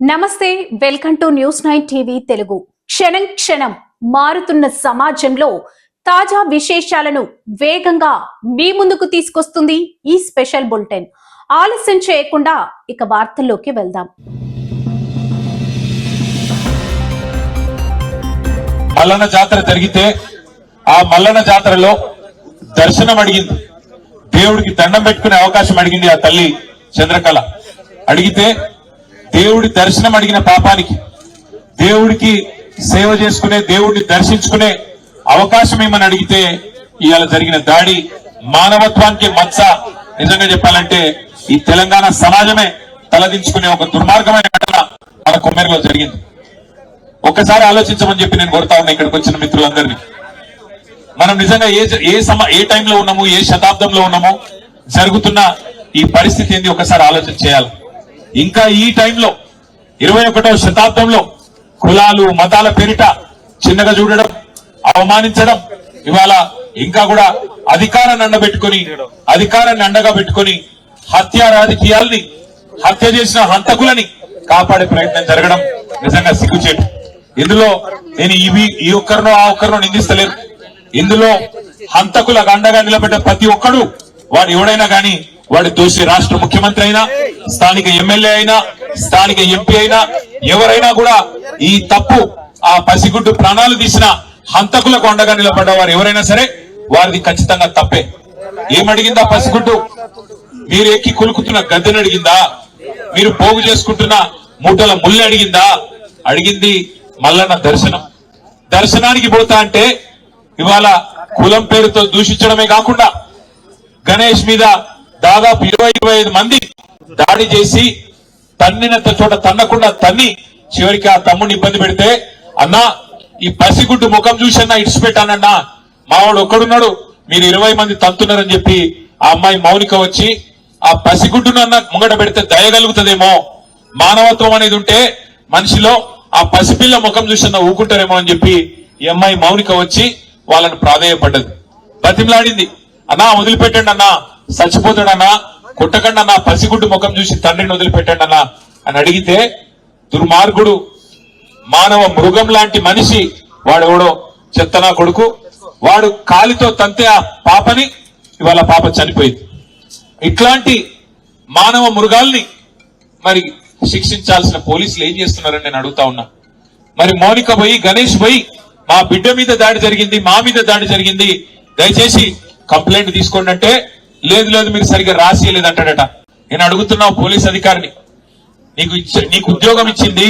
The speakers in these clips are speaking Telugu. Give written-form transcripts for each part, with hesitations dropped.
నమస్తే, welcome to news 9 TV Telugu. క్షణం క్షణం మారుతున్న సమాజంలో తాజా విశేషాలను వేగంగా మీ ముందుకు తీసుకొస్తుంది ఈ స్పెషల్ బులెటిన్. ఆలస్యం చేయకుండా ఇక వార్తల్లోకి వెళ్దాం. మల్లన్న జాతర జరిగితే ఆ మల్లన్న జాతరలో దర్శనం అడిగింది, దేవుడికి దండం పెట్టుకునే అవకాశం అడిగింది ఆ తల్లి చంద్రకళ. అడిగితే దేవుడి దర్శనం అడిగిన పాపానికి, దేవుడికి సేవ చేసుకునే, దేవుడిని దర్శించుకునే అవకాశం ఏమని అడిగితే ఇవాళ జరిగిన దాడి మానవత్వానికి మచ్చ. నిజంగా చెప్పాలంటే ఈ తెలంగాణ సమాజమే తలదించుకునే ఒక దుర్మార్గమైన ఘటన మన కొమ్మేరులో జరిగింది. ఒక్కసారి ఆలోచించమని చెప్పి నేను కోరుతా ఉన్నా ఇక్కడికి వచ్చిన మిత్రులందరినీ. మనం నిజంగా ఏ టైంలో ఉన్నాము, ఏ శతాబ్దంలో ఉన్నామో, జరుగుతున్న ఈ పరిస్థితి ఏంది ఒకసారి ఆలోచన చేయాలి. ఇంకా ఈ టైంలో 21వ శతాబ్దంలో కులాలు మతాల పేరిట చిన్నగా చూడడం, అవమానించడం, ఇవాళ ఇంకా కూడా అధికారాన్ని అండగా పెట్టుకొని హత్య రాజకీయాల్ని, హత్య చేసిన హంతకులని కాపాడే ప్రయత్నం జరగడం నిజంగా సిగ్గుచేటు. ఇందులో నేను ఈ ఒక్కరినో ఆ ఒక్కరినో నిందిస్తలేను. ఇందులో హంతకులకు అండగా నిలబెట్టే ప్రతి ఒక్కడు, వాడు ఎవడైనా గాని, వాడి దోషి రాష్ట్ర ముఖ్యమంత్రి అయినా, స్థానిక ఎమ్మెల్యే అయినా, స్థానిక ఎంపీ అయినా, ఎవరైనా కూడా ఈ తప్పు, ఆ పసిగుడ్డు ప్రాణాలు తీసిన హంతకులకు అండగా నిలబడ్డ వారు ఎవరైనా సరే వారిది ఖచ్చితంగా తప్పే. ఏమడిగిందా పసిగుడ్డు? మీరు ఎక్కి కొలుకుతున్న గద్దెను అడిగిందా? మీరు పోగు చేసుకుంటున్న మూటల ముళ్ళు అడిగిందా? అడిగింది మల్లన్న దర్శనం. దర్శనానికి పోతా అంటే ఇవాళ కులం పేరుతో దూషించడమే కాకుండా గణేష్ మీద దాదాపు 20-25 మంది దాడి చేసి తన్నినంత చోట తన్నకుండా తన్ని చివరికి ఆ తమ్ముడిని ఇబ్బంది పెడితే, అన్నా ఈ పసిగుడ్డు ముఖం చూసి అన్నా ఇడిచిపెట్టానన్నా, మావాడు ఒక్కడున్నాడు, మీరు 20 మంది తంతున్నారని చెప్పి ఆ అమ్మాయి మౌనిక వచ్చి ఆ పసిగుడ్డునన్నా ముంగట పెడితే దయగలుగుతుందేమో, మానవత్వం అనేది ఉంటే మనిషిలో ఆ పసిపిల్ల ముఖం చూసన్నా ఊకుంటారేమో అని చెప్పి ఈ అమ్మాయి మౌనిక వచ్చి వాళ్ళని ప్రాధేయపడ్డది, బతిమలాడింది. అన్నా వదిలిపెట్టండి అన్నా, చచ్చిపోతాడన్నా, కొట్టకండి అన్నా, పసిగుడ్డు ముఖం చూసి తండ్రిని వదిలిపెట్టండి అన్నా అని అడిగితే, దుర్మార్గుడు, మానవ మృగం లాంటి మనిషి వాడెవడో చెత్తనా కొడుకు, వాడు కాలితో తంతే ఆ పాపని, ఇవాళ పాప చనిపోయింది. ఇట్లాంటి మానవ మృగాల్ని మరి శిక్షించాల్సిన పోలీసులు ఏం చేస్తున్నారని నేను అడుగుతా ఉన్నా. మరి మౌనిక పోయి, గణేష్ పోయి, మా బిడ్డ మీద దాడి జరిగింది, మా మీద దాడి జరిగింది, దయచేసి కంప్లైంట్ తీసుకోండి అంటే, లేదు మీరు సరిగ్గా రాసియలేదంటాడట. నేను అడుగుతున్నా పోలీస్ అధికారిని, నీకు ఉద్యోగం ఇచ్చింది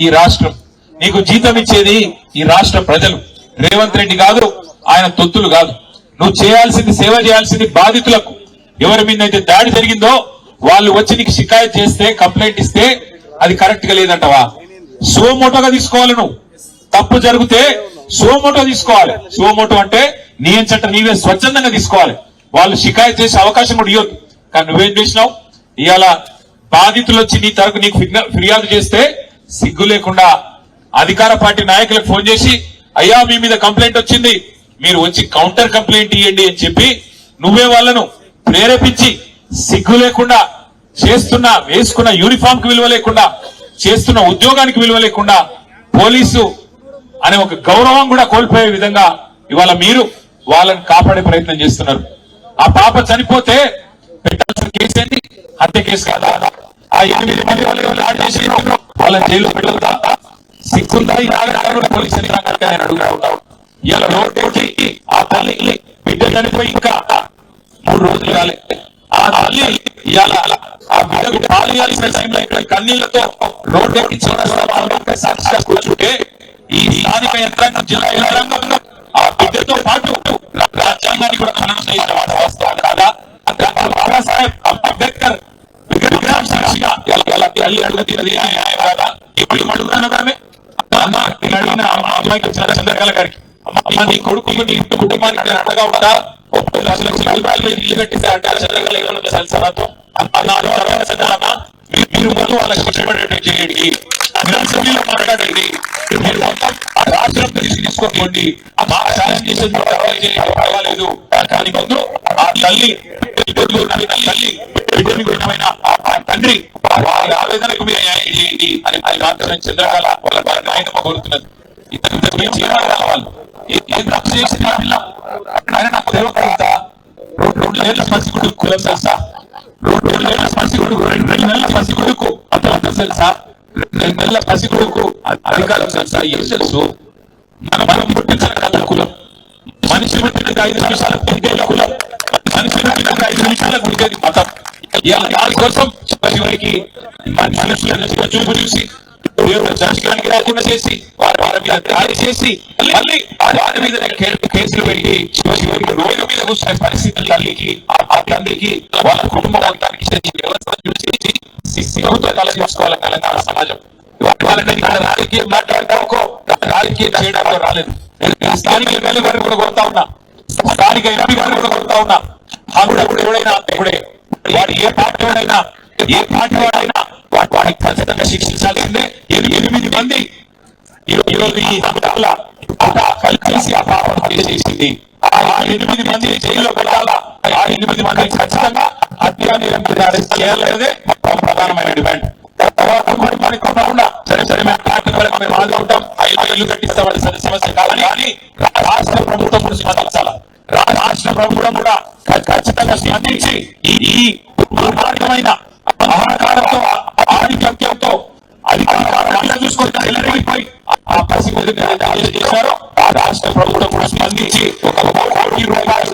ఈ రాష్ట్రం, నీకు జీతం ఇచ్చేది ఈ రాష్ట్ర ప్రజలు, రేవంత్ రెడ్డి కాదు, ఆయన తొత్తులు కాదు. నువ్వు చేయాల్సింది, సేవ చేయాల్సింది బాధితులకు. ఎవరి మీద అయితే దాడి జరిగిందో వాళ్ళు వచ్చి నీకు షికాయత్ చేస్తే, కంప్లైంట్ ఇస్తే అది కరెక్ట్ గా లేదంటవా? సోమోటోగా తీసుకోవాలి. నువ్వు తప్పు జరిగితే సోమోటో తీసుకోవాలి. సోమోటో అంటే నీ ఎంచట నీవే స్వచ్ఛందంగా తీసుకోవాలి. వాళ్ళు షికాయత్ చేసే అవకాశం కూడా ఇవ్వద్దు. కానీ నువ్వేం చేసినావు? ఇవాళ బాధితులు వచ్చి నీ తరపు నీకు ఫిర్యాదు చేస్తే సిగ్గు లేకుండా అధికార పార్టీ నాయకులకు ఫోన్ చేసి, అయ్యా మీ మీద కంప్లైంట్ వచ్చింది, మీరు వచ్చి కౌంటర్ కంప్లైంట్ ఇవ్వండి అని చెప్పి నువ్వే వాళ్ళను ప్రేరేపించి, సిగ్గు లేకుండా చేస్తున్న, వేసుకున్న యూనిఫామ్ కి విలువ లేకుండా, చేస్తున్న ఉద్యోగానికి విలువ లేకుండా, పోలీసు అనే ఒక గౌరవం కూడా కోల్పోయే విధంగా ఇవాళ మీరు వాళ్ళని కాపాడే ప్రయత్నం చేస్తున్నారు. ఆ పాప చనిపోతే పెట్టాల్సిన కేసు ఏంటి? హత్య కేసు కాదా? ఆ 8 మంది వాళ్ళని జైలు పెట్టదా? సిగ్గుందా ఈ నాగరిక పోలీసు యంత్రాంగానికి నేను అడుగుతా. ఇవాళ రోడ్డు ఆ తల్లి బిడ్డ చనిపోయి ఇంకా 3 రోజులు కాలే. ఆ తల్లి ఇవాళ ఆ బిడ్డకు పాలు ఇవ్వాల్సిన టైంలో ఇక్కడ కన్నీళ్లతో రోడ్డు ఎక్కి సాక్షిగా కూర్చుంటే ఈ స్థానిక యంత్రాంగం, జిల్లా యంత్రాంగం ఆ బిడ్డతో పాటు రాజ్యాంగాన్ని కూడా ఖననం చేసిన వాస్తవం కాదా? బాబాసాహెబ్ అంబేద్కర్ విగ్రహం సాక్షిగా తల్లి అడుగుతున్నది కాదా? ఇప్పుడు అడుగుతానే అడిగిన అమ్మాయికి చంద్రకళ గారికి, అమ్మ నీ కొడుకు నీ ఇంటి కుటుంబానికి అండగా ఉంటా, 10 లక్షల రూపాయలు ఇల్లు కట్టిస్తే అంటే చంద్రకళ మీరు ముందు వాళ్ళకి కష్టపడేటట్టు చేయండి, మాట్లాడండి, మీరు మొత్తం రాష్ట్రం తీసుకోండి, మా ఛాలెంజ్ చేసేది పర్వాలేదు, కానీ ముందు ఆ తల్లి బిడ్డని గుణమైన ఆ తండ్రి వారి ఆవేదనకు మీరు న్యాయం చేయండి అని డాక్టర్ చంద్రకళ వాళ్ళ నాయనమ్మ కోరుతున్నది. ఇతను చేయగలగాలి వాళ్ళు ఏం తప్పు చేసింది ఆ పిల్ల ఆయన నాకు తెలియకుండా 2 నెలల పసిగుడుకు కులం తెలుసా, 2 నెలల పసిగుడుకు 2 నెలల పసిగుడుకు అంత తెలుసా, 2 నెలల పసిగుడుకు అధికారం తెలుసా, ఏం తెలుసు? మనం పుట్టించిన కథ కులం, మనిషి పుట్టిన 5 నిమిషాలకు పుట్టేది కులం, మనిషి పుట్టిన 5 నిమిషాలకు పుట్టేది మతం. దాని కోసం చివరికి మనుషులను చూపు చూసి దేవుడు దర్శనానికి రాకుండా చేసి వారి మీద దాడి చేసి మళ్ళీ వారి మీద కేసులు పెరిగి చివరికి రోడ్డు మీద కూర్చునే పరిస్థితి తల్లికి ఆ తండ్రికి వాళ్ళ కుటుంబం అంతానికి వ్యవస్థ చూసి సిగ్గుతో తలదించుకోవాలి తెలంగాణ సమాజం. వాళ్ళని ఇక్కడ రాజకీయం మాట్లాడటానికో రాజకీయం చేయడానికో రాలేదు. స్థానిక ఎమ్మెల్యే గారు కూడా కొడతా ఉన్నా, స్థానిక ఎంపీ గారు కూడా కొడతా ఉన్నా, అప్పుడు ఎవడైనా ఇప్పుడే వాడు ఏ పార్టీ వాడైనా వాడికి ఖచ్చితంగా శిక్షించాల్సిందే. 8 మంది ఈరోజు ఈ కలిసి ఆ పాపం చేసింది. ఆ 8 మంది జైల్లో పెట్టాలా, ఆ 8 మంది ఖచ్చితంగా హత్యా నిరంతరం అరెస్ట్ చేయాలనేదే ప్రధానమైన డిమాండ్. తర్వాత మనకి తప్పకుండా సరే మేము పార్టీ వరకు మేము ఆదుకుంటాం, 5 ఇల్లు కట్టిస్తామని సమస్య కాదని కానీ రాష్ట్ర ప్రభుత్వం కూడా స్పందించాలా. రాష్ట్ర ప్రభుత్వం కూడా ఖచ్చితంగా స్పందించి ఈ దుర్మార్గమైన అహంకారంతో ఆధిపత్యంతో అధికారాన్ని చూసుకొని ఆ పసిపోయి చేశారు. ఆ రాష్ట్ర ప్రభుత్వం కూడా స్పందించి 1 కోటి రూపాయలు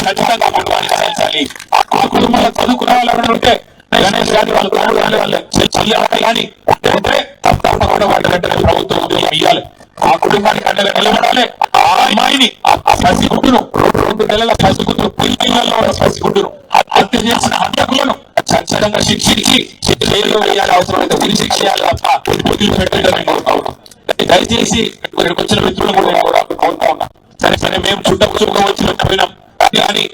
ఖచ్చితంగా కుటుంబానికి అందించాలి. ఆ కుటుంబంలో చదువుకున్న వాళ్ళు ఉంటే గణేష్ గారి వాళ్ళు వాళ్ళే కానీ తప్పకుండా వాటి వెంటనే ప్రభుత్వం ఇవ్వాలి. ఆ కుటుంబానికి అండగా నిలబడాలి. ఆ అమ్మాయిని ఆ పసిగుడ్డును 2 నెలల పసిగుడ్డును పిల్లల్లో ఉన్న పసిగుడ్డును హత్య చేసిన హత్యకులను ఖచ్చితంగా శిక్షించి జైల్లో వేయాలి, అవసరమైతే ఉరి శిక్ష చేయాలి తప్ప వదిలిపెట్టేదని కోరుతా ఉన్నాం. దయచేసి ఇక్కడికి వచ్చిన మిత్రులు కూడా కోరుతా ఉన్నాం. సరే మేము చుట్టపుచ్చుగా వచ్చినట్టు వినాం కానీ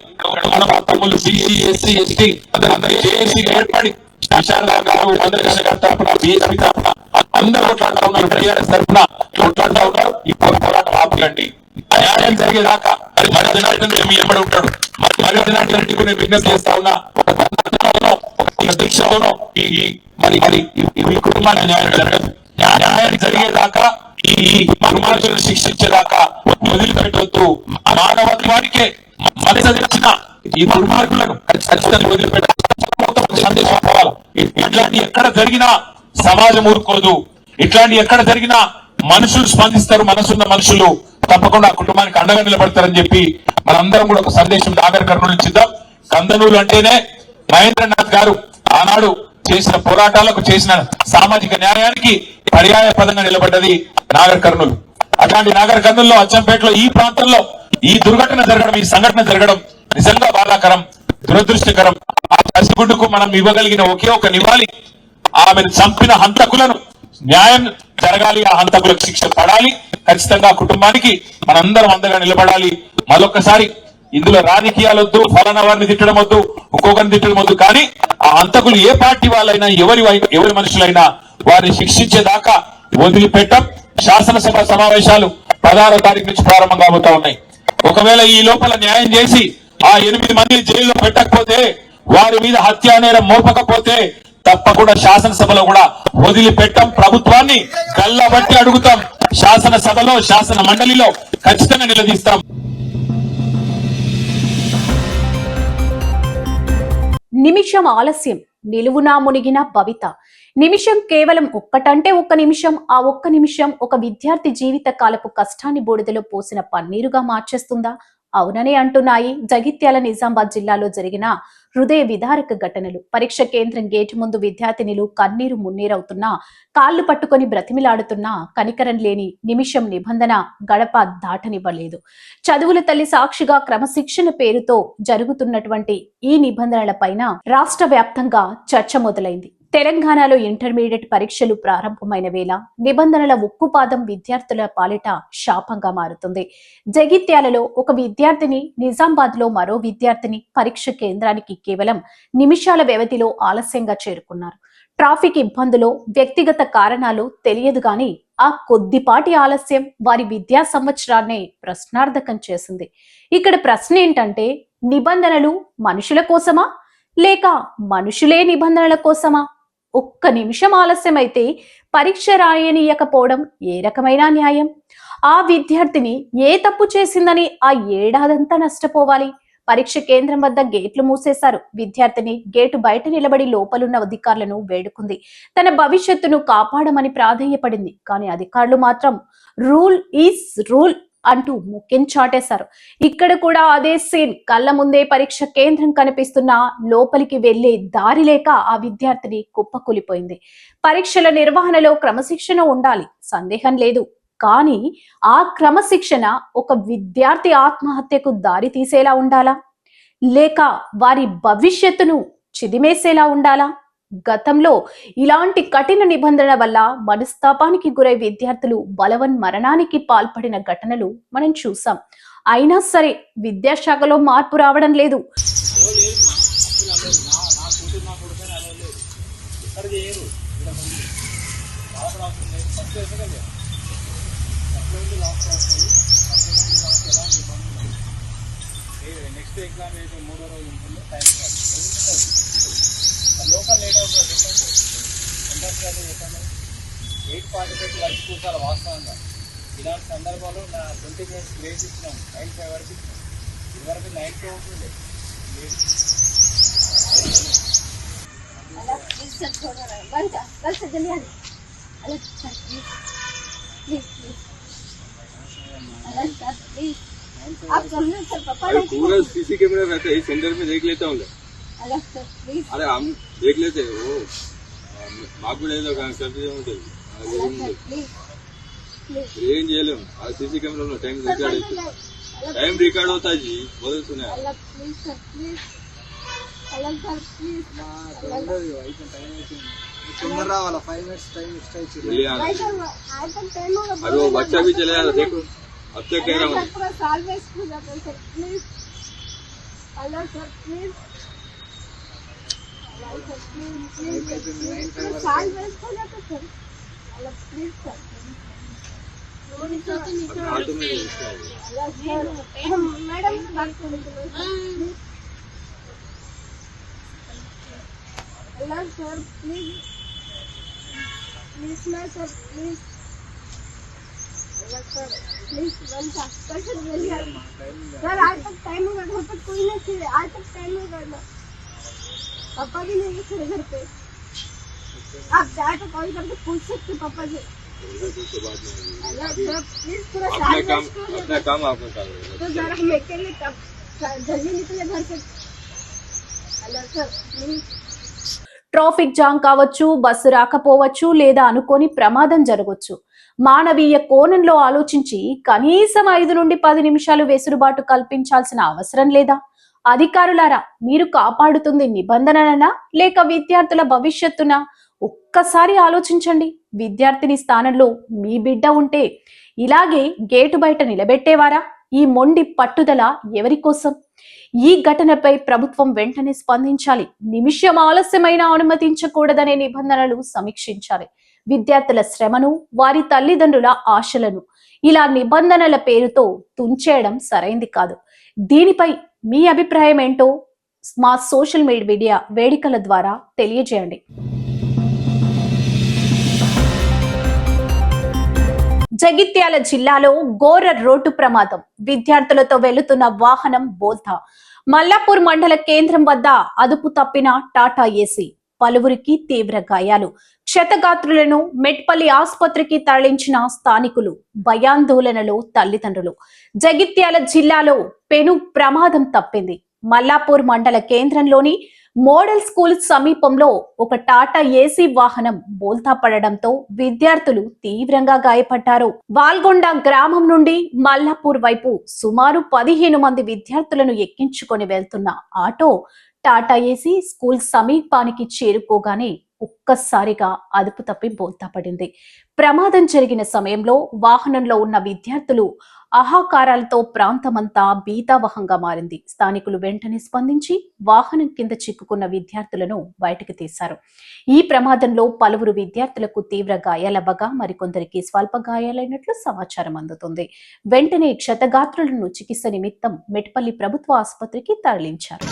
మన తమ్ముళ్ళు బీసీ ఎస్సీ ఎస్టీ అందరూ జేఏసీగా ఏర్పడి చంద్రశేఖర్ గారి తరఫున బీఎస్పీ తరఫున అందరూ కొట్లాడుతూ ఉన్నారు, టీఆర్ఎస్ తరఫున కొట్లాడుతూ ఉన్నారు. ఇప్పుడు పోరాటం ఆపులండి, న్యాయం జరిగేదాకా మరి జనార్దన్ రెడ్డి ఎప్పుడు ఉంటాడు, మరి జనార్దన్ రెడ్డి కూడా విజ్ఞప్తి చేస్తా ఉన్నా దీక్షలోనో మరి ఈ కుటుంబానికి న్యాయం జరగదు. న్యాయం జరిగేదాకా ఈ దుర్మార్గులను శిక్షించేదాకా వదిలిపెట్టవద్దు. మానవత్వానికే మద్దతు తెచ్చిన ఈ దుర్మార్గులను ఖచ్చితంగా వదిలిపెట్టాలి. సందేశం పోవాలి. ఇట్లాంటి ఎక్కడ జరిగినా సమాజం ఊరుకోదు, ఇట్లాంటి ఎక్కడ జరిగినా మనుషులు స్పందిస్తారు, మనసున్న మనుషులు తప్పకుండా కుటుంబానికి అండగా నిలబడతారని చెప్పి మనందరం కూడా ఒక సందేశం నాగర్ కర్నూలు ఇచ్చిద్దాం. కందనూరు అంటేనే మహేంద్రనాథ్ గారు ఆనాడు చేసిన పోరాటాలకు చేసిన సామాజిక న్యాయానికి పర్యాయ పదంగా నిలబడ్డది నాగర్ కర్నూలు. అట్లాంటి నాగర్ కర్నూలులో అచ్చంపేటలో ఈ ప్రాంతంలో ఈ దుర్ఘటన జరగడం, ఈ సంఘటన జరగడం నిజంగా బాధాకరం, దురదృష్టకరం. ఆ పసిగుడ్డుకు మనం ఇవ్వగలిగిన ఒకే ఒక నివాళి ఆమెను చంపిన హంతకులను న్యాయం జరగాలి, ఆ హంతకులకు శిక్ష పడాలి. ఖచ్చితంగా కుటుంబానికి మనందరం అండగా నిలబడాలి. మరొకసారి ఇందులో రాజకీయాలు వద్దు, ఫలానా వారిని తిట్టడం వద్దు, ఇంకొకరిని తిట్టడం వద్దు, కానీ ఆ హంతకులు ఏ పార్టీ వాళ్ళైనా ఎవరి మనుషులైనా వారిని శిక్షించేదాకా వదిలిపెట్టం. శాసనసభ సమావేశాలు 16వ తారీఖు నుంచి ప్రారంభం కాబోతా ఉన్నాయి. ఒకవేళ ఈ లోపల న్యాయం చేసి ఆ 8 మందిని జైల్లో పెట్టకపోతే, వారి మీద హత్యా నేరం మోపకపోతే తప్పకుండా శాసనసభలో కూడా వదిలిపెట్టం. ప్రభుత్వాన్ని గల్లబట్టి అడుగుతాం. శాసనసభలో శాసన మండలిలో ఖచ్చితంగా నిలదీస్తాం. నిమిషం ఆలస్యం నిలువునా మునిగిన భవిత. నిమిషం కేవలం ఒక్కటంటే 1 నిమిషం. ఆ 1 నిమిషం ఒక విద్యార్థి జీవిత కాలపు కష్టాన్ని బూడిదలో పోసిన పన్నీరుగా మార్చేస్తుందా? అవుననే అంటున్నాయి జగిత్యాల నిజామాబాద్ జిల్లాలో జరిగిన హృదయ విదారక ఘటనలు. పరీక్ష కేంద్రం గేటు ముందు విద్యార్థినులు కన్నీరు మున్నీరవుతున్నా, కాళ్లు పట్టుకొని బ్రతిమిలాడుతున్నా కనికరం లేని నిమిషం నిబంధన గడప దాటనివ్వలేదు. చదువుల తల్లి సాక్షిగా క్రమశిక్షణ పేరుతో జరుగుతున్నటువంటి ఈ నిబంధనల పైన రాష్ట్ర వ్యాప్తంగా చర్చ మొదలైంది. తెలంగాణలో ఇంటర్మీడియట్ పరీక్షలు ప్రారంభమైన వేళ నిబంధనల ఉక్కుపాదం విద్యార్థుల పాలిట శాపంగా మారుతుంది. జగిత్యాలలో ఒక విద్యార్థిని, నిజామాబాద్ లో మరో విద్యార్థిని పరీక్ష కేంద్రానికి కేవలం నిమిషాల వ్యవధిలో ఆలస్యంగా చేరుకున్నారు. ట్రాఫిక్ ఇబ్బందులో వ్యక్తిగత కారణాలు తెలియదు గాని ఆ కొద్దిపాటి ఆలస్యం వారి విద్యా సంవత్సరాన్నే ప్రశ్నార్థకం చేసింది. ఇక్కడ ప్రశ్న ఏంటంటే, నిబంధనలు మనుషుల కోసమా లేక మనుషులే నిబంధనల కోసమా? ఒక్క నిమిషం ఆలస్యమైతే పరీక్ష రాయనీయకపోవడం ఏ రకమైన న్యాయం? ఆ విద్యార్థిని ఏ తప్పు చేసిందని ఆ ఏడాదంతా నష్టపోవాలి? పరీక్ష కేంద్రం వద్ద గేట్లు మూసేశారు. విద్యార్థిని గేటు బయట నిలబడి లోపలున్న అధికారులను వేడుకుంది. తన భవిష్యత్తును కాపాడమని ప్రాధేయపడింది. కానీ అధికారులు మాత్రం రూల్ ఈజ్ రూల్ అంటూ ముఖ్యం చాటేశారు. ఇక్కడ కూడా అదే సీన్. కళ్ళ ముందే పరీక్ష కేంద్రం కనిపిస్తున్నా లోపలికి వెళ్లే దారి లేక ఆ విద్యార్థిని కుప్పకూలిపోయింది. పరీక్షల నిర్వహణలో క్రమశిక్షణ ఉండాలి, సందేహం లేదు. కానీ ఆ క్రమశిక్షణ ఒక విద్యార్థి ఆత్మహత్యకు దారి తీసేలా ఉండాలా లేక వారి భవిష్యత్తును చిదిమేసేలా ఉండాలా? గతంలో ఇలాంటి కఠిన నిబంధనల వల్ల మనస్తాపానికి గురై విద్యార్థులు మరణానికి పాల్పడిన ఘటనలు మనం చూసాం. అయినా సరే విద్యాశాఖలో మార్పు రావడం లేదు. నెక్స్ట్ ఎగ్జామ్ అయితే 3వ రోజు ఉంటుంది. టైం లోకల్ లేట్ అవుతుంది. ఇండస్ట్రీ చెప్పండి 8:45 లంచ్ కూర్చోాలి. వాస్తవంగా ఇలాంటి సందర్భాల్లో నా 20 minutes లేట్ ఇచ్చినాం. 9:05 వరకు ఇచ్చినాం. ఇదివరకు 9:02 ఉంటుండే. पूरा सीसी कैमरा रहता है, सेंटर में देख लेता हूँ. अरे हम देख लेते हैं वो మాకు కూడా ఏదో కన్ఫ్యూజన్ ఉంటుంది. ఏం చేయలేము. ఆ సీసీ కెమెరాలో టైం రికార్డ్ అవుతుంది. టైం రికార్డ్ అవుతా जी बोल सुने రావాలా 5 minutes టైం ఎక్స్ట్రా ఇచ్చి अरे वो बच्चा भी चले जाता देखो. अब तक कह रहा हूँ प्लीज सर आज तक टाइम होगा. घर पर कोई नहीं थे. आज तक टाइम होगा ना. पापा भी नहीं थे घर पे. आप चाहे तो कॉल करके पूछ सकते पापा से. प्लीज पूरा अपना काम आपने कर तो सर हम अकेले जल्दी निकले घर से. Hello sir please. Traffic jam కావచ్చు, బస్సు రాకపోవచ్చు, లేదా అనుకోని ప్రమాదం జరగవచ్చు. మానవీయ కోణంలో ఆలోచించి కనీసం 5 నుండి 10 నిమిషాలు వెసులుబాటు కల్పించాల్సిన అవసరం లేదా? అధికారులారా, మీరు కాపాడుతుంది నిబంధనలనా లేక విద్యార్థుల భవిష్యత్తునా? ఒక్కసారి ఆలోచించండి. విద్యార్థిని స్థానంలో మీ బిడ్డ ఉంటే ఇలాగే గేటు బయట నిలబెట్టేవారా? ఈ మొండి పట్టుదల ఎవరి కోసం? ఈ ఘటనపై ప్రభుత్వం వెంటనే స్పందించాలి. నిమిషం ఆలస్యమైన అనుమతించకూడదనే నిబంధనలు సమీక్షించాలి. విద్యార్థుల శ్రమను, వారి తల్లిదండ్రుల ఆశలను ఇలా నిబంధనల పేరుతో తుంచేయడం సరైంది కాదు. దీనిపై మీ అభిప్రాయం ఏంటో మా సోషల్ మీడియా వేదికల ద్వారా తెలియజేయండి. జగిత్యాల జిల్లాలో ఘోర రోడ్డు ప్రమాదం. విద్యార్థులతో వెళుతున్న వాహనం బోల్తా. మల్లాపూర్ మండల కేంద్రం వద్ద అదుపు తప్పిన టాటా ఏసీ. పలువురికి తీవ్ర గాయాలు. క్షతగాత్రులను మెట్పల్లి ఆసుపత్రికి తరలించిన స్థానికులు. భయాందోళనలో తల్లిదండ్రులు. జగిత్యాల జిల్లాలో పెను ప్రమాదం తప్పింది. మల్లాపూర్ మండల కేంద్రంలోని మోడల్ స్కూల్ సమీపంలో ఒక టాటా ఏసీ వాహనం బోల్తా పడడంతో విద్యార్థులు తీవ్రంగా గాయపడ్డారు. వాల్గొండ గ్రామం నుండి మల్లాపూర్ వైపు సుమారు 15 మంది విద్యార్థులను ఎక్కించుకొని వెళ్తున్న ఆటో టాటా ఏసీ స్కూల్ సమీపానికి చేరుకోగానే ఒక్కసారిగా అదుపు తప్పి బోల్తా పడింది. ప్రమాదం జరిగిన సమయంలో వాహనంలో ఉన్న విద్యార్థులు ఆహాకారాలతో ప్రాంతమంతా భీతావహంగా మారింది. స్థానికులు వెంటనే స్పందించి వాహనం కింద చిక్కుకున్న విద్యార్థులను బయటకు తీశారు. ఈ ప్రమాదంలో పలువురు విద్యార్థులకు తీవ్ర గాయాలవ్వగా మరికొందరికి స్వల్ప గాయాలైనట్లు సమాచారం అందుతుంది. వెంటనే క్షతగాత్రులను చికిత్స నిమిత్తం మెట్పల్లి ప్రభుత్వ ఆసుపత్రికి తరలించారు.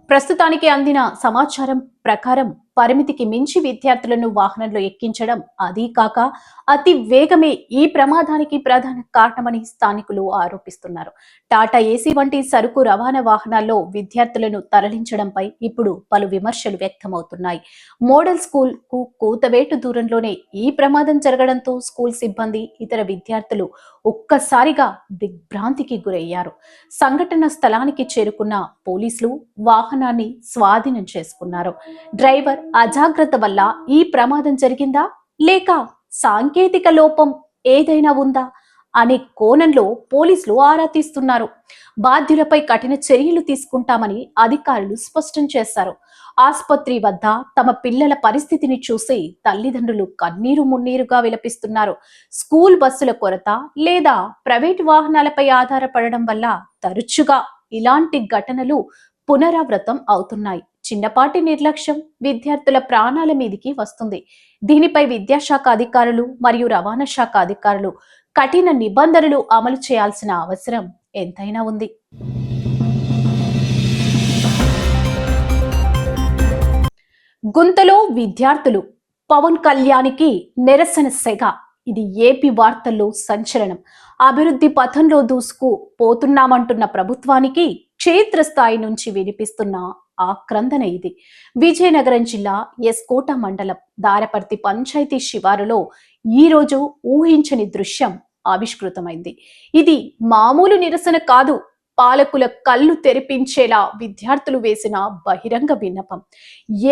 ప్రస్తుతానికి అందిన సమాచారం ప్రకారం పరిమితికి మించి విద్యార్థులను వాహనంలో ఎక్కించడం, అదీ కాక అతి వేగమే ఈ ప్రమాదానికి ప్రధాన కారణమని స్థానికులు ఆరోపిస్తున్నారు. టాటా ఏసీ వంటి సరుకు రవాణా వాహనాల్లో విద్యార్థులను తరలించడంపై ఇప్పుడు పలు విమర్శలు వ్యక్తమవుతున్నాయి. మోడల్ స్కూల్ కు కూతవేటు దూరంలోనే ఈ ప్రమాదం జరగడంతో స్కూల్ సిబ్బంది, ఇతర విద్యార్థులు ఒక్కసారిగా దిగ్భ్రాంతికి గురయ్యారు. సంఘటన స్థలానికి చేరుకున్న పోలీసులు వాహనాన్ని స్వాధీనం చేసుకున్నారు. డ్రైవర్ అజాగ్రత్త వల్ల ఈ ప్రమాదం జరిగిందా, లేక సాంకేతిక లోపం ఏదైనా ఉందా అనే కోణంలో పోలీసులు ఆరా తీస్తున్నారు. బాధ్యులపై కఠిన చర్యలు తీసుకుంటామని అధికారులు స్పష్టం చేశారు. ఆసుపత్రి వద్ద తమ పిల్లల పరిస్థితిని చూసి తల్లిదండ్రులు కన్నీరు మున్నీరుగా విలపిస్తున్నారు. స్కూల్ బస్సుల కొరత లేదా ప్రైవేటు వాహనాలపై ఆధారపడడం వల్ల తరచుగా ఇలాంటి ఘటనలు పునరావృతం అవుతున్నాయి. చిన్నపాటి నిర్లక్ష్యం విద్యార్థుల ప్రాణాల మీదికి వస్తుంది. దీనిపై విద్యాశాఖ అధికారులు మరియు రవాణా శాఖ అధికారులు కఠిన నిబంధనలు అమలు చేయాల్సిన అవసరం ఎంతైనా ఉంది. గుంతలో విద్యార్థులు, పవన్ కళ్యాణ్కి నిరసన సెగ. ఇది ఏపీ వార్తల్లో సంచలనం. అభివృద్ధి పథంలో దూసుకు పోతున్నామంటున్న ప్రభుత్వానికి క్షేత్రస్థాయి నుంచి వినిపిస్తున్న ఆక్రందన ఇది. విజయనగరం జిల్లా ఎస్కోట మండలం దారపర్తి పంచాయతీ శివారులో ఈ రోజు ఊహించని దృశ్యం ఆవిష్కృతమైంది. ఇది మామూలు నిరసన కాదు, పాలకుల కళ్ళు తెరిపించేలా విద్యార్థులు వేసిన బహిరంగ విన్నపం.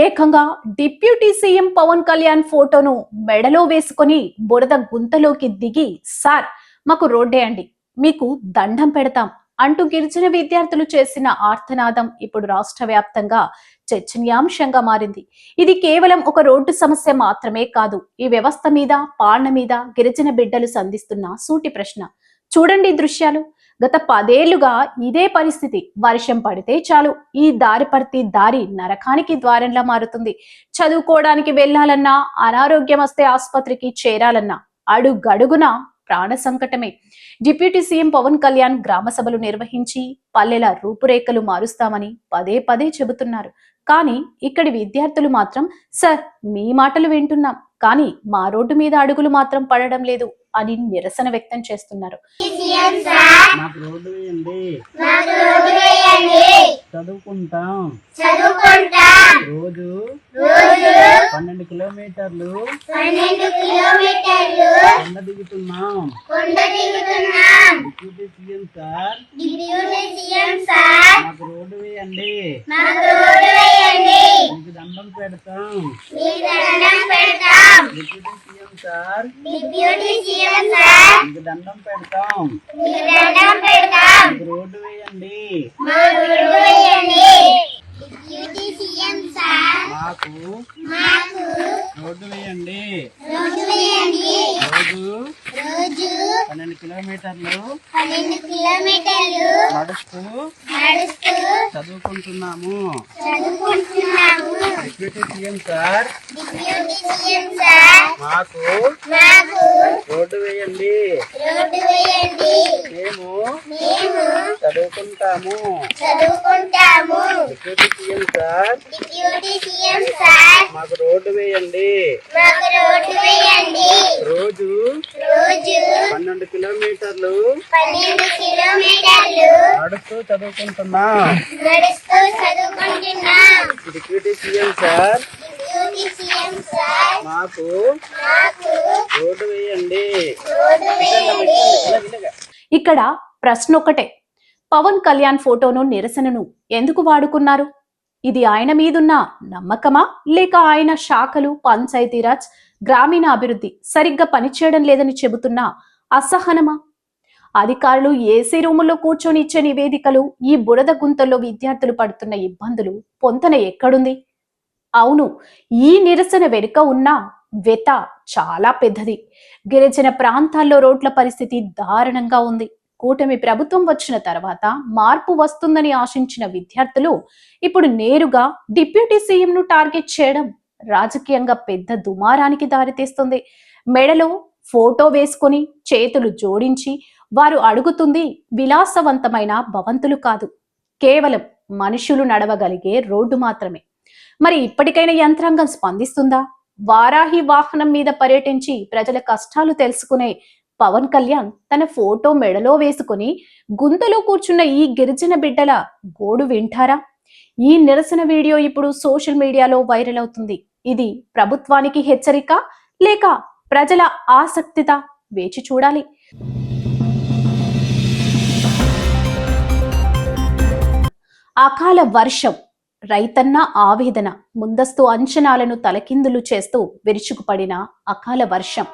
ఏకంగా డిప్యూటీ సీఎం పవన్ కళ్యాణ్ ఫోటోను మెడలో వేసుకొని బురద గుంతలోకి దిగి, సార్ మాకు రోడ్డేయండి, మీకు దండం పెడతాం అంటూ గిరిజన విద్యార్థులు చేసిన ఆర్తనాదం ఇప్పుడు రాష్ట్ర వ్యాప్తంగా చర్చనీయాంశంగా మారింది. ఇది కేవలం ఒక రోడ్డు సమస్య మాత్రమే కాదు, ఈ వ్యవస్థ మీద, పాలన మీద గిరిజన బిడ్డలు సంధిస్తున్న సూటి ప్రశ్న. చూడండి దృశ్యాలు. గత 10 ఏళ్లుగా ఇదే పరిస్థితి. వర్షం పడితే చాలు ఈ దారిపర్తి దారి నరకానికి ద్వారంలా మారుతుంది. చదువుకోవడానికి వెళ్లాలన్నా, అనారోగ్యం వస్తే ఆసుపత్రికి చేరాలన్నా అడుగడుగునా ప్రాణ సంకటమే. డిప్యూటీ సీఎం పవన్ కళ్యాణ్ గ్రామ సభలు నిర్వహించి పల్లెల రూపురేఖలు మారుస్తామని పదే పదే చెబుతున్నారు. కానీ ఇక్కడి విద్యార్థులు మాత్రం, సార్ మీ మాటలు వింటున్నాం కానీ మా రోడ్డు మీద అడుగులు మాత్రం పడడం లేదు అని నిరసన వ్యక్తం చేస్తున్నారు. చదువుకుంటాం రోజు 12 కిలోమీటర్లు కొండ దిగుతున్నాం. డిప్యూటీ సీఎం సార్ మాకు రోడ్డు వేయండి, మీకు దండం పెడతాం. డిప్యూటీ సీఎం సార్ మీకు దండం పెడతాం, మీకు రోడ్డు వేయండి. మాకు రోడ్డు వేయండి. రోజు 12 కిలోమీటర్లు నడుస్తూ చదువుకుంటున్నాము. డిప్యూటీ సీఎం సార్ మాకు రోడ్డు వేయండి. మేము చదువుకుంటాము. డిప్యూటీ సీఎం సార్ మాకు రోడ్డు వేయండి. రోజు 12 కిలోమీటర్లు నడుస్తూ చదువుకుంటున్నాం. డిప్యూటీ సీఎం సార్ మాకు రోడ్డు వేయండి. ఇక్కడ ప్రశ్న ఒకటే, పవన్ కళ్యాణ్ ఫోటోను నిరసనను ఎందుకు వాడుకున్నారు? ఇది ఆయన మీదున్న నమ్మకమా, లేక ఆయన శాఖలు పంచాయతీరాజ్ గ్రామీణాభివృద్ధి సరిగ్గా పనిచేయడం లేదని చెబుతున్న అసహనమా? అధికారులు ఏసీ రూముల్లో కూర్చొని ఇచ్చే నివేదికలు, ఈ బురద గుంతల్లో విద్యార్థులు పడుతున్న ఇబ్బందులు పొంతన ఎక్కడుంది? అవును, ఈ నిరసన వెనుక ఉన్న వెత చాలా పెద్దది. గిరిజన ప్రాంతాల్లో రోడ్ల పరిస్థితి దారుణంగా ఉంది. కూటమి ప్రభుత్వం వచ్చిన తర్వాత మార్పు వస్తుందని ఆశించిన విద్యార్థులు ఇప్పుడు నేరుగా డిప్యూటీ సీఎంను టార్గెట్ చేయడం రాజకీయంగా పెద్ద దుమారానికి దారితీస్తుంది. మెడలో ఫోటో వేసుకొని చేతులు జోడించి వారు అడుగుతుంది విలాసవంతమైన భవంతులు కాదు, కేవలం మనుషులు నడవగలిగే రోడ్డు మాత్రమే. మరి ఇప్పటికైనా యంత్రాంగం స్పందిస్తుందా? వారాహి వాహనం మీద పర్యటించి ప్రజల కష్టాలు తెలుసుకునే పవన్ కళ్యాణ్ తన ఫోటో మెడలో వేసుకుని గుంతలో కూర్చున్న ఈ గిరిజన బిడ్డల గోడు వింటారా? ఈ నిరసన వీడియో ఇప్పుడు సోషల్ మీడియాలో వైరల్ అవుతుంది. ఇది ప్రభుత్వానికి హెచ్చరిక లేక ప్రజల ఆసక్తిత? వేచి చూడాలి. అకాల వర్షం, రైతన్న ఆవేదన, ముందస్తు అంచనాలను తలకిందులు చేస్తూ విరుచుకుపడిన అకాల వర్షం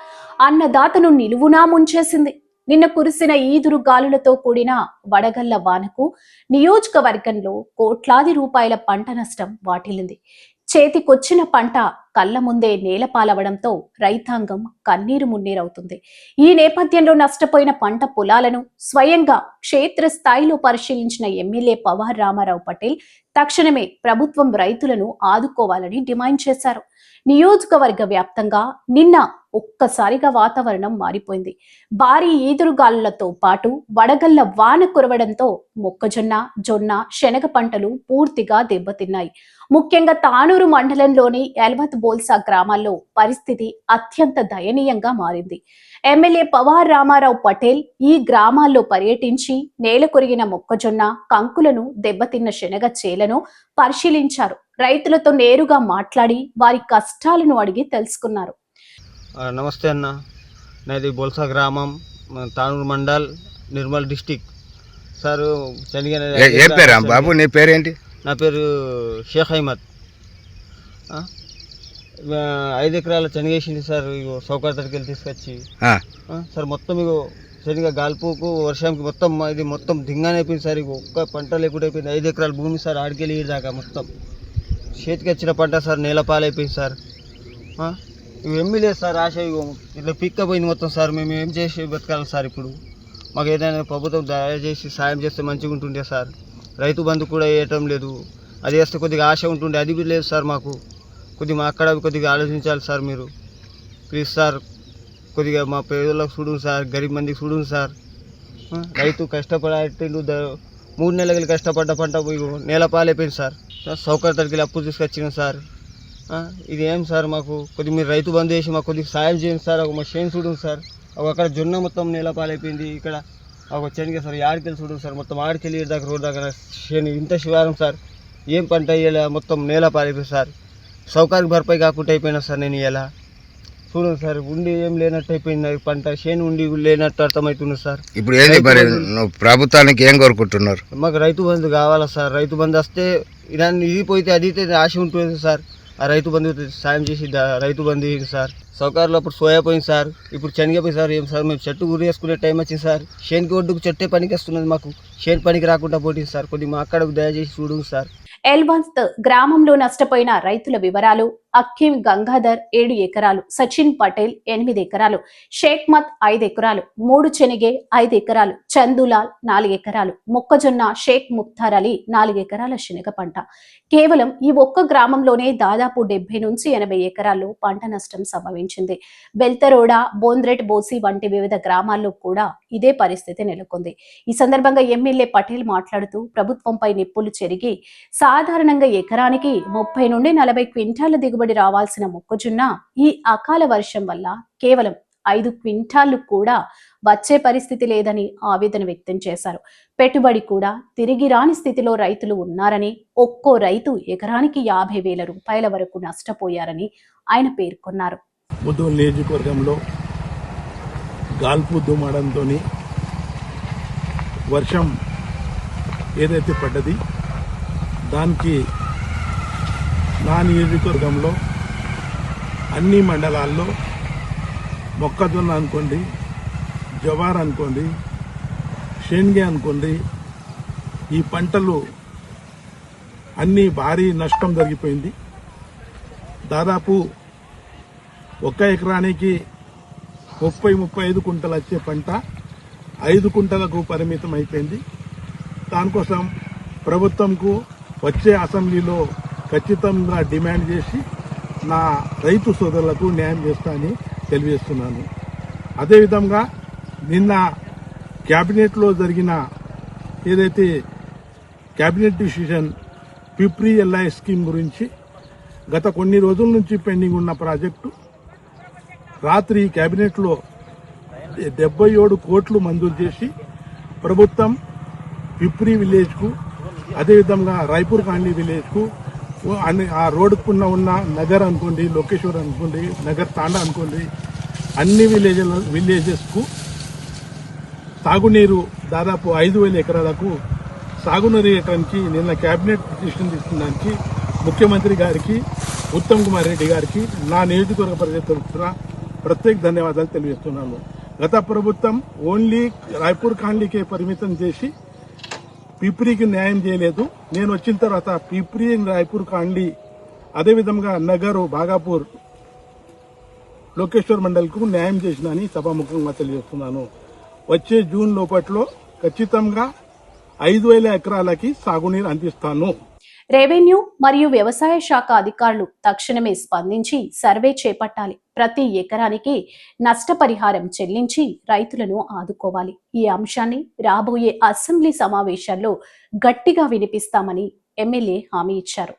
అన్నదాతను నిలువునా ముంచేసింది. నిన్న కురిసిన ఈదురు గాలులతో కూడిన వడగళ్ల వానకు నియోజకవర్గంలో కోట్లాది రూపాయల పంట నష్టం వాటిల్లింది. చేతికొచ్చిన పంట కళ్ల ముందే నేలపాలవడంతో రైతాంగం కన్నీరు మున్నీరవుతుంది. ఈ నేపథ్యంలో నష్టపోయిన పంట పొలాలను స్వయంగా క్షేత్రస్థాయిలో పరిశీలించిన ఎమ్మెల్యే పవార్ రామారావు పటేల్ తక్షణమే ప్రభుత్వం రైతులను ఆదుకోవాలని డిమాండ్ చేశారు. నియోజకవర్గ వ్యాప్తంగా నిన్న ఒక్కసారిగా వాతావరణం మారిపోయింది. భారీ ఈదురుగాలులతో పాటు వడగళ్ల వాన కురవడంతో మొక్కజొన్న, జొన్న, శనగ పంటలు పూర్తిగా దెబ్బతిన్నాయి. ముఖ్యంగా తానూరు మండలంలోని ఎల్వత్ బోల్సా గ్రామాల్లో పరిస్థితి అత్యంత దయనీయంగా మారింది. ఎమ్మెల్యే పవార్ రామారావు పటేల్ ఈ గ్రామాల్లో పర్యటించి నేల కొరిగిన మొక్కజొన్న, కంకులను, దెబ్బతిన్న శనగ చేలను పరిశీలించారు. రైతులతో నేరుగా మాట్లాడి వారి కష్టాలను అడిగి తెలుసుకున్నారు. నమస్తే అన్న, నాది బోల్సా గ్రామం, తానూరు మండల్, నిర్మల్ డిస్టిక్. సార్ ఏ పేరు బాబు? నీ పేరేంటి? నా పేరు షేక్ అహ్మద్. 5 ఎకరాల శనగేసింది సార్. ఇగో సౌకర్యానికి వెళ్ళి తీసుకొచ్చి సార్ మొత్తం ఇగో శనగ గాల్పుకు వర్షంకి మొత్తం ఇది మొత్తం దింగానే అయిపోయింది సార్. ఇగో ఒక్క పంట లేకుండా అయిపోయింది. 5 ఎకరాల భూమి సార్, ఆడికెళ్ళి దాకా మొత్తం చేతికి వచ్చిన పంట సార్ నేలపాలైపోయింది సార్. ఇవి ఏమీ లేదు సార్, ఆశ ఇగో ఇట్లా పిక్కపోయింది మొత్తం సార్. మేము ఏం చేసి బతకాలి సార్? ఇప్పుడు మాకు ఏదైనా ప్రభుత్వం దయచేసి సాయం చేస్తే మంచిగా ఉంటుండే సార్. రైతు బంధు కూడా వేయటం లేదు, అది వేస్తే కొద్దిగా ఆశ ఉంటుండే, అది లేదు సార్. మాకు కొద్దిగా అక్కడ కొద్దిగా ఆలోచించాలి సార్ మీరు, ప్లీజ్ సార్. కొద్దిగా మా పేదలకు చూడండి సార్, గరీబ్ మందికి చూడండి సార్. రైతు కష్టపడేటండు, 3 నెలలు కష్టపడ్డ పంట నేలపాలైపోయింది సార్. సౌకర్యానికి అప్పు తీసుకొచ్చినాం సార్. ఇది ఏం సార్? మాకు కొద్దిగా మీరు రైతు బంధు చేసి మాకు కొద్దిగా సాయం చేయండి సార్. మా చేను చూడండి సార్, అక్కడ జొన్న మొత్తం నేలపాలైపోయింది. ఇక్కడ ఒక శనగ సార్, ఆడికెళ్ళి చూడండి సార్, మొత్తం ఆడికెళ్ళి దాకా రోడ్డు దగ్గర శని ఇంత శివారం సార్. ఏం పంట వేయాలి? మొత్తం నేలపాలైపోయింది సార్. సౌకర్య భర్పాయి కాకుండా అయిపోయినా సార్. నేను ఇలా చూడండి సార్, ఉండి ఏం లేనట్టు అయిపోయింది పంట, చేను ఉండి లేనట్టు అర్థమవుతుంది సార్. ఇప్పుడు ఏంది మరి ప్రభుత్వానికి ఏం కోరుకుంటున్నారు? మాకు రైతు బంధు కావాలా సార్. రైతు బంధు వస్తే ఇదాన్ని ఇది పోతే అది ఆశ ఉంటుంది సార్. ఆ రైతు బంధు సాయం చేసి రైతు బంధు సార్. సౌకర్యాలు అప్పుడు సోయా పోయింది సార్, ఇప్పుడు శనగపోయి సార్. ఏం సార్, మేము చెట్టు గురి వేసుకునే టైం వచ్చింది సార్. చేనుకి ఒడ్డుకు చెట్టే పనికి వస్తున్నది, మాకు చేను పనికి రాకుండా పోటీ సార్. కొద్దిగా మా అక్కడ దయచేసి చూడండి సార్. ఎల్వత్ గ్రామంలో నష్టపోయిన రైతుల వివరాలు, అక్కీం గంగాధర్ 7 ఎకరాలు, సచిన్ పటేల్ 8 ఎకరాలు, షేక్ మత్ 5 ఎకరాలు, 3 చెనిగే 5 ఎకరాలు, చందులాల్ 4 ఎకరాలు, మొక్కజొన్న షేక్ ముక్తార్ అలీ 4 ఎకరాల శనగ పంట. కేవలం ఈ ఒక్క గ్రామంలోనే దాదాపు 70 నుంచి 80 ఎకరాల్లో పంట నష్టం సంభవించింది. బెల్తరోడ, బోంద్రెట్, బోసి వంటి వివిధ గ్రామాల్లో కూడా ఇదే పరిస్థితి నెలకొంది. ఈ సందర్భంగా ఎమ్మెల్యే పటేల్ మాట్లాడుతూ ప్రభుత్వంపై నిప్పులు చెరిగి సాధారణంగా ఎకరానికి 30 నుండి 40 క్వింటాల దిగుబడి రావాల్సిన మొక్కజొన్న ఈ అకాల వర్షం వల్ల కేవలం 5 క్వింటాళ్లు కూడా వచ్చే పరిస్థితి లేదని ఆవేదన వ్యక్తం చేశారు. పెట్టుబడి కూడా తిరిగి రాని స్థితిలో రైతులు ఉన్నారని, ఒక్కో రైతు ఎకరానికి 50,000 రూపాయల వరకు నష్టపోయారని ఆయన పేర్కొన్నారు. ముదోల్ నియోజకవర్గంలో గాల్పు దుమాడంతో వర్షం ఏదైతే పడ్డది దానికి నా నియోజకవర్గంలో అన్ని మండలాల్లో మొక్కజొన్న అనుకోండి, జవార్ అనుకోండి, శేన్గే అనుకోండి, ఈ పంటలు అన్నీ భారీ నష్టం జరిగిపోయింది. దాదాపు 1 ఎకరానికి 30-35 కుంటలు వచ్చే పంట 5 కుంటలకు పరిమితం అయిపోయింది. దానికోసం ప్రభుత్వంకు వచ్చే అసెంబ్లీలో ఖచ్చితంగా డిమాండ్ చేసి నా రైతు సోదరులకు న్యాయం చేస్తానని తెలియజేస్తున్నాను. అదేవిధంగా నిన్న క్యాబినెట్లో జరిగిన ఏదైతే క్యాబినెట్ డిసిషన్ పిప్రీ ఎల్ఐ స్కీమ్ గురించి గత కొన్ని రోజుల నుంచి పెండింగ్ ఉన్న ప్రాజెక్టు రాత్రి క్యాబినెట్లో 77 కోట్లు మంజూరు చేసి ప్రభుత్వం పిప్రీ విలేజ్కు అదేవిధంగా రాయ్పూర్ కాండ్లీ విలేజ్కు ఆ రోడ్డుకున్న ఉన్న నగర్ అనుకోండి, లోకేశ్వర్ అనుకోండి, నగర్ తాండా అనుకోండి, అన్ని విలేజెస్కు తాగునీరు దాదాపు 5,000 ఎకరాలకు సాగునీరు ఇవ్వడానికి నిన్న క్యాబినెట్ డిసిషన్ తీసుకున్నానికి ముఖ్యమంత్రి గారికి, ఉత్తమ్ కుమార్ రెడ్డి గారికి నా నియోజకవర్గ ప్రజల తరఫున ప్రత్యేక ధన్యవాదాలు తెలియజేస్తున్నాను. గత ప్రభుత్వం ఓన్లీ రాయ్పూర్ కాండ్లీకే పరిమితం చేసి పిప్రీకి న్యాయం చేయలేదు. నేను వచ్చిన తర్వాత పిప్రీ, రాయ్పూర్ కాండ్లీ, అదేవిధంగా నగరు, బాగాపూర్, లోకేశ్వర్ మండల్కు న్యాయం చేసినని సభాముఖంగా తెలియజేస్తున్నాను. వచ్చే జూన్ లోపట్లో ఖచ్చితంగా 5,000 ఎకరాలకి సాగునీరు అందిస్తాను. రెవెన్యూ మరియు వ్యవసాయ శాఖ అధికారులు తక్షణమే స్పందించి సర్వే చేపట్టాలి. ప్రతి ఎకరానికి నష్టపరిహారం చెల్లించి రైతులను ఆదుకోవాలి. ఈ అంశాన్ని రాబోయే అసెంబ్లీ సమావేశాల్లో గట్టిగా వినిపిస్తామని ఎమ్మెల్యే హామీ ఇచ్చారు.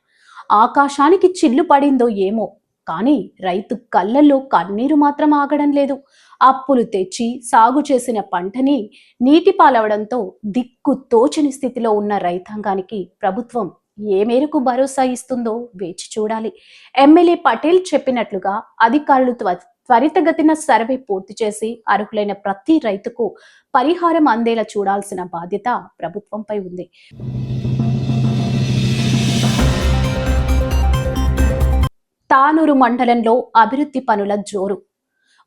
ఆకాశానికి చిల్లు పడిందో ఏమో కానీ రైతు కళ్ళల్లో కన్నీరు మాత్రం ఆగడం లేదు. అప్పులు తెచ్చి సాగు చేసిన పంటని నీటి పాలవడంతో దిక్కు తోచని స్థితిలో ఉన్న రైతాంగానికి ప్రభుత్వం ఏ మేరకు భరోసా ఇస్తుందో వేచి చూడాలి. ఎమ్మెల్యే పటేల్ చెప్పినట్లుగా అధికారులు త్వరితగతిన సర్వే పూర్తి చేసి అర్హులైన ప్రతి రైతుకు పరిహారం అందేలా చూడాల్సిన బాధ్యత ప్రభుత్వంపై ఉంది. తానూరు మండలంలో అభివృద్ధి పనుల జోరు.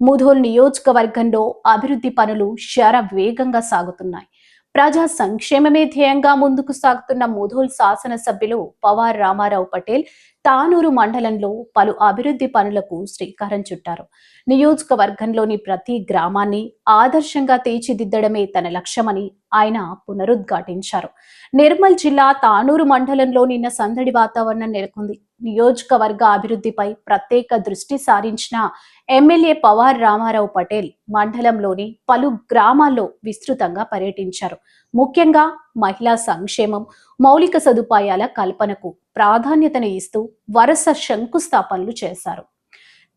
ముధోల్ నియోజకవర్గంలో అభివృద్ధి పనులు శరవేగంగా సాగుతున్నాయి. ప్రజా సంక్షేమమే ధ్యేయంగా ముందుకు సాగుతున్న ముధోల్ శాసనసభ్యులు పవార్ రామారావు పటేల్ తానూరు మండలంలో పలు అభివృద్ధి పనులకు శ్రీకారం చుట్టారు. నియోజకవర్గంలోని ప్రతి గ్రామాన్ని ఆదర్శంగా తీర్చిదిద్దడమే తన లక్ష్యమని ఆయన పునరుద్ఘాటించారు. నిర్మల్ జిల్లా తానూరు మండలంలో నిన్న సందడి వాతావరణం నెలకొంది. నియోజకవర్గ అభివృద్ధిపై ప్రత్యేక దృష్టి సారించిన ఎమ్మెల్యే పవార్ రామారావు పటేల్ మండలంలోని పలు గ్రామాల్లో విస్తృతంగా పర్యటించారు. ముఖ్యంగా మహిళా సంక్షేమం, మౌలిక సదుపాయాల కల్పనకు ప్రాధాన్యతను ఇస్తూ వరుస శంకుస్థాపనలు చేశారు.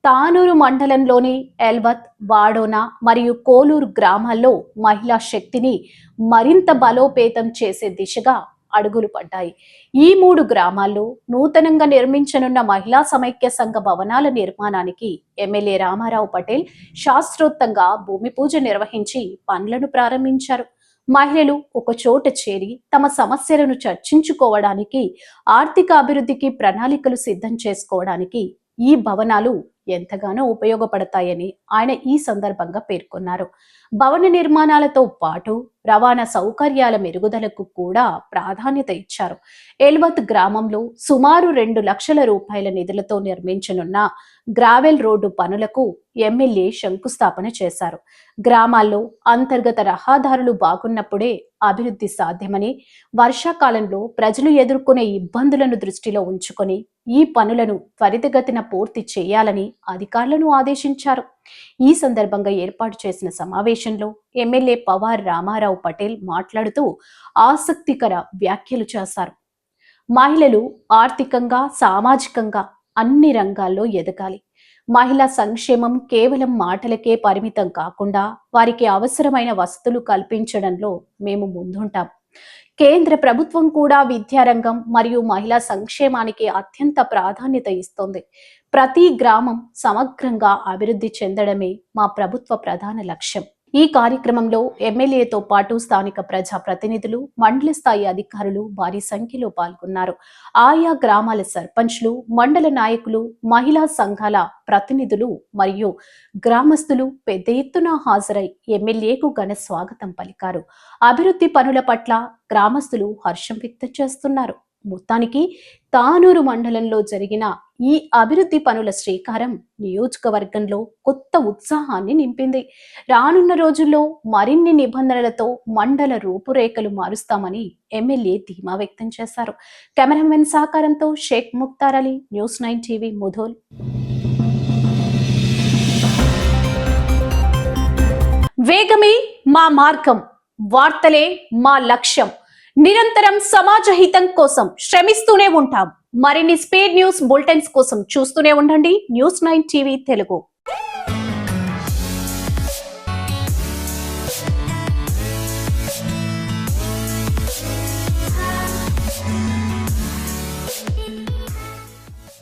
తానూరు మండలంలోని ఎల్వత్, వాడోనా మరియు కోలూరు గ్రామాల్లో మహిళా శక్తిని మరింత బలోపేతం చేసే దిశగా అడుగులు పడ్డాయి. ఈ 3 గ్రామాల్లో నూతనంగా నిర్మించనున్న మహిళా సమైక్య సంఘ భవనాల నిర్మాణానికి ఎమ్మెల్యే రామారావు పటేల్ శాస్త్రోక్తంగా భూమి పూజ నిర్వహించి పనులను ప్రారంభించారు. మహిళలు ఒక చోట చేరి తమ సమస్యలను చర్చించుకోవడానికి, ఆర్థిక అభివృద్ధికి ప్రణాళికలు సిద్ధం చేసుకోవడానికి ఈ భవనాలు ఎంతగానో ఉపయోగపడతాయని ఆయన ఈ సందర్భంగా పేర్కొన్నారు. భవన నిర్మాణాలతో పాటు రవాణా సౌకర్యాల మెరుగుదలకు కూడా ప్రాధాన్యత ఇచ్చారు. ఎల్వత్ గ్రామంలో సుమారు 2 లక్షల రూపాయల నిధులతో నిర్మించనున్న గ్రావెల్ రోడ్డు పనులకు ఎమ్మెల్యే శంకుస్థాపన చేశారు. గ్రామాల్లో అంతర్గత రహదారులు బాగున్నప్పుడే అభివృద్ధి సాధ్యమని, వర్షాకాలంలో ప్రజలు ఎదుర్కొనే ఇబ్బందులను దృష్టిలో ఉంచుకొని ఈ పనులను త్వరితగతిన పూర్తి చేయాలని అధికారులను ఆదేశించారు. ఈ సందర్భంగా ఏర్పాటు చేసిన సమావేశంలో ఎమ్మెల్యే పవార్ రామారావు పటేల్ మాట్లాడుతూ ఆసక్తికర వ్యాఖ్యలు చేశారు. మహిళలు ఆర్థికంగా, సామాజికంగా అన్ని రంగాల్లో ఎదగాలి. మహిళా సంక్షేమం కేవలం మాటలకే పరిమితం కాకుండా వారికి అవసరమైన వసతులు కల్పించడంలో మేము ముందుంటాం. కేంద్ర ప్రభుత్వం కూడా విద్యారంగం మరియు మహిళా సంక్షేమానికి అత్యంత ప్రాధాన్యత ఇస్తోంది. ప్రతి గ్రామం సమగ్రంగా అభివృద్ధి చెందడమే మా ప్రభుత్వ ప్రధాన లక్ష్యం. ఈ కార్యక్రమంలో ఎమ్మెల్యేతో పాటు స్థానిక ప్రజా ప్రతినిధులు, మండల స్థాయి అధికారులు భారీ సంఖ్యలో పాల్గొన్నారు. ఆయా గ్రామాల సర్పంచ్లు, మండల నాయకులు, మహిళా సంఘాల ప్రతినిధులు మరియు గ్రామస్తులు పెద్ద ఎత్తున హాజరై ఎమ్మెల్యేకు ఘన స్వాగతం పలికారు. అభివృద్ధి పనుల పట్ల గ్రామస్తులు హర్షం వ్యక్తం చేస్తున్నారు. మొత్తానికి తానూరు మండలంలో జరిగిన ఈ అభివృద్ధి పనుల శ్రీకారం నియోజకవర్గంలో కొత్త ఉత్సాహాన్ని నింపింది. రానున్న రోజుల్లో మరిన్ని నిబంధనలతో మండల రూపురేఖలు మారుస్తామని ఎమ్మెల్యే ధీమా వ్యక్తం చేశారు. కెమెరామెన్ సహకారంతో షేక్ ముక్తార్ అలీ, న్యూస్9 టీవీ, ముధోల్. వేగమే మా మార్గం, వార్తలే మా లక్ష్యం. నిరంతరం సమాజ హితం కోసం శ్రమిస్తూనే ఉంటాం. మరిన్ని స్పీడ్ న్యూస్ బులెటిన్స్ కోసం చూస్తూనే ఉండండి న్యూస్9 టీవీ తెలుగు.